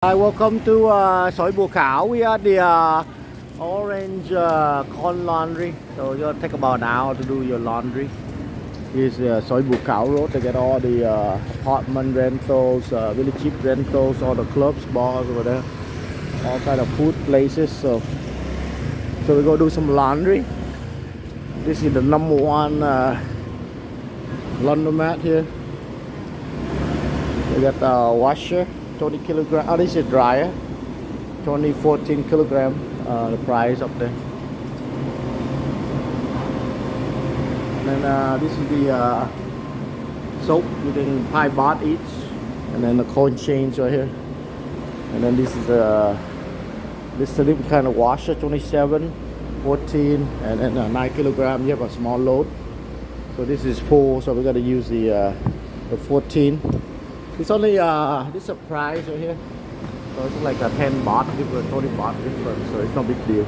Hi, welcome to Soi Bua Khao. We are the orange corn laundry. So you'll take about an hour to do your laundry. Here's Soi Bua Khao Road to get all the apartment rentals, really cheap rentals, all the clubs, bars over there, all kind of food places. So we go do some laundry. This is the number one laundromat here. We got a washer. 20 kilogram. Oh, this is dryer. 14 kilogram. The price up there. And then this is the soap. You can 5 baht each. And then the coin change right here. And then this is this different kind of washer. 27, 14, and then 9 kilogram. You have a small load. So this is full. So we got to use the 14. It's only this is a price right here, so it's like a 10 baht different, 20 baht different, so it's no big deal.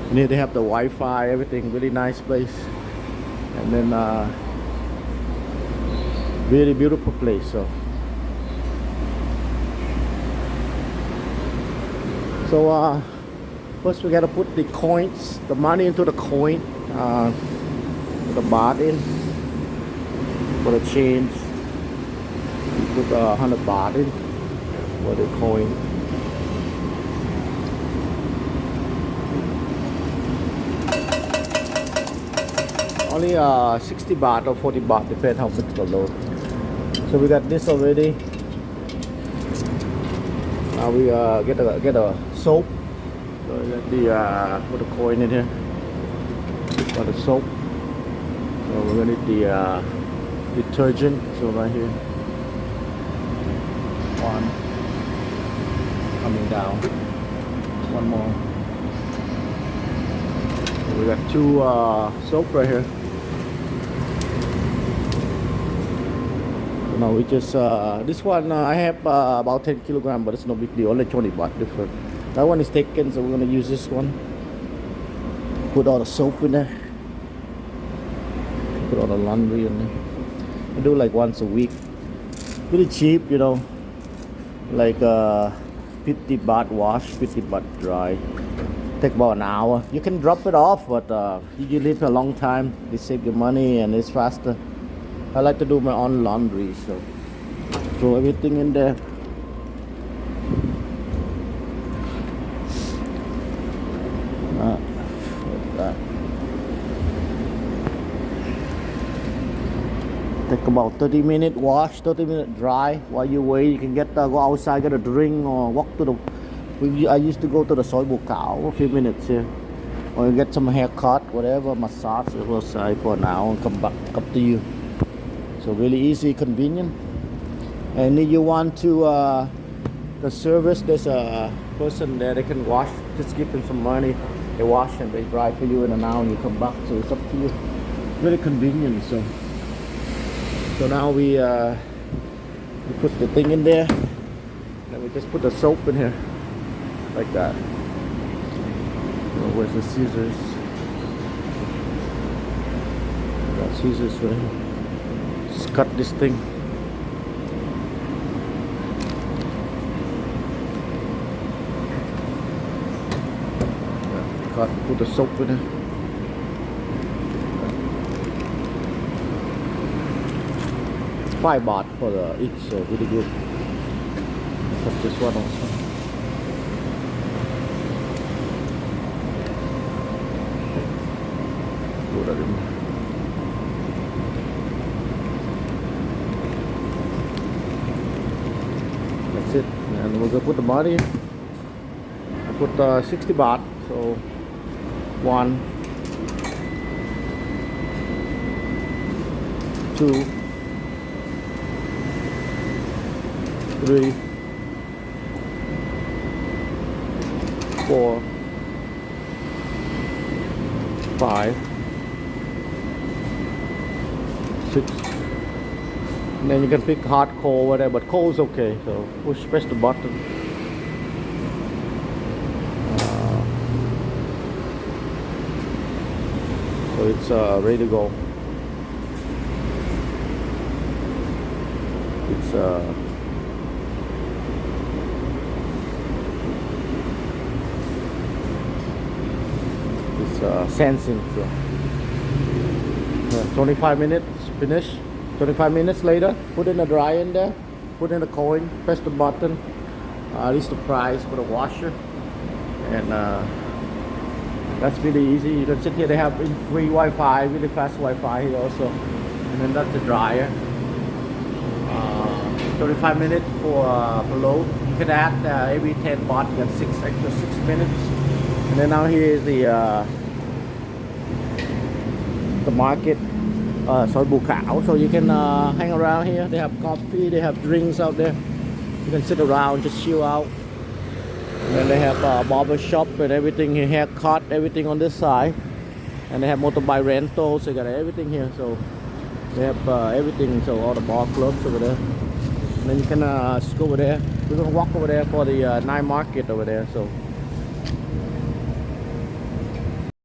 And here they have the Wi-Fi, everything, really nice place, and then really beautiful place. So first we gotta put the coins, the money into the coin, put the baht in, for the change. Put 100 baht in for the coin. Only 60 baht or 40 baht, depends how much the load. So we got this already. Now we get a soap. So we got the put a coin in here. Got the soap. So we're gonna need the detergent. So right here. One coming down, one more. We got 2 soap right here. So now we just this one I have about 10 kilogram, but it's no big deal, only 20 baht different. That one is taken, so we're gonna use this one. Put all the soap in there, put all the laundry in there. I do like once a week, really cheap, you know. Like 50 baht wash, 50 baht dry. Take about an hour. You can drop it off, but you leave a long time. They save your money and it's faster. I like to do my own laundry, so throw everything in there. Like that. Take about 30-minute wash, 30-minute dry. While you wait, you can go outside, get a drink, or walk to the. I used to go to the Soi Bua Khao a few minutes here, or get some haircut, whatever, massage outside for an hour and come back up to you. So really easy, convenient. And if you want to the service, there's a person there. They can wash. Just give them some money. They wash and they dry for you in an hour, and you come back. So it's up to you. Really convenient. So now we put the thing in there, and we just put the soap in here, like that. Where's the scissors? Got scissors right here. Just cut this thing. Cut, put the soap in there. 5 baht for each, so really good. Put this one also. Put that in. That's it. And we're gonna put the money in. I put 60 baht, so 1, 2, 3, 4, 5, 6. And then you can pick hard, cold, whatever, but cold is okay. So press the button. So it's ready to go. It's It's sensing. So 25 minutes finish. 25 minutes later, put in the dryer in there, put in the coin, press the button. This is the price for the washer, and that's really easy. You can sit here. They have free Wi-Fi, really fast Wi-Fi here also, and then that's the dryer. 35 minutes for load. You can add every 10 baht, you get 6 minutes. And then now here is the market, Soi Bu Khao. So you can hang around here. They have coffee, they have drinks out there. You can sit around, just chill out. And then they have barber shop and everything here, haircut, everything on this side. And they have motorbike rentals. So you got everything here. So they have everything. So all the bar clubs over there. And then you can just go over there. We're gonna walk over there for the night market over there. So